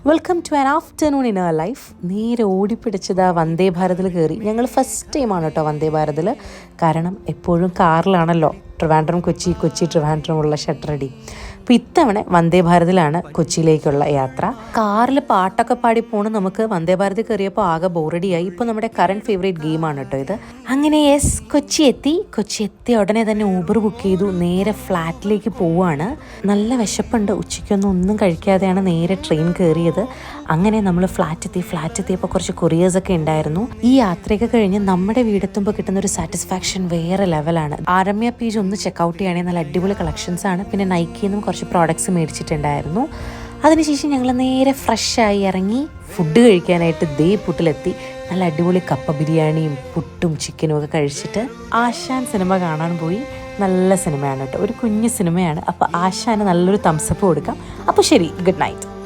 Welcome to an afternoon in our life. നേരെ ഓടിപ്പിടിച്ചത് വന്ദേ ഭാരതിൽ കയറി. ഞങ്ങൾ ഫസ്റ്റ് ടൈമാണ് കേട്ടോ വന്ദേ ഭാരതിൽ. കാരണം എപ്പോഴും കാറിലാണല്ലോ ട്രിവാൻഡ്രം കൊച്ചി, കൊച്ചി ട്രിവാൻഡ്രം ഉള്ള ഷട്ടറടി. അപ്പോൾ ഇത്തവണ വന്ദേ ഭാരതിലാണ് കൊച്ചിയിലേക്കുള്ള യാത്ര. കാറിൽ പാട്ടൊക്കെ പാടി പോണ്. നമുക്ക് വന്ദേ ഭാരതി കയറിയപ്പോൾ ആകെ ബോറടിയായി. ഇപ്പോൾ നമ്മുടെ കറണ്ട് ഫേവറേറ്റ് ഗെയിമാണ് കേട്ടോ ഇത്. അങ്ങനെ കൊച്ചി എത്തി ഉടനെ തന്നെ ഊബർ ബുക്ക് ചെയ്തു. നേരെ ഫ്ലാറ്റിലേക്ക് പോവുകയാണ്. നല്ല വിശപ്പുണ്ട്. ഒന്നും കഴിക്കാതെയാണ് നേരെ ട്രെയിൻ കയറിയത്. അങ്ങനെ നമ്മൾ ഫ്ലാറ്റ് എത്തിയപ്പോൾ കുറച്ച് കൊറിയേഴ്സൊക്കെ ഉണ്ടായിരുന്നു. ഈ യാത്രയൊക്കെ കഴിഞ്ഞ് നമ്മുടെ വീടെത്തുമ്പോൾ കിട്ടുന്ന ഒരു സാറ്റിസ്ഫാക്ഷൻ വേറെ ലെവലാണ്. ആരമ്യ പേജ് ഒന്ന് ചെക്കൗട്ട് ചെയ്യുകയാണെങ്കിൽ നല്ല അടിപൊളി കളക്ഷൻസ് ആണ്. പിന്നെ നൈക്കിയിൽ നിന്നും കുറച്ച് പ്രോഡക്ട്സ് മേടിച്ചിട്ടുണ്ടായിരുന്നു. അതിനുശേഷം ഞങ്ങൾ നേരെ ഫ്രഷായി ഇറങ്ങി ഫുഡ് കഴിക്കാനായിട്ട് പുട്ടിലെത്തി. നല്ല അടിപൊളി കപ്പ ബിരിയാണിയും പുട്ടും ചിക്കനും ഒക്കെ കഴിച്ചിട്ട് ആശാൻ സിനിമ കാണാൻ പോയി. നല്ല സിനിമയാണ് കേട്ടോ, ഒരു കുഞ്ഞു സിനിമയാണ്. അപ്പോൾ ആശാന് നല്ലൊരു തംസപ്പ് കൊടുക്കാം. അപ്പോൾ ശരി, ഗുഡ് നൈറ്റ്.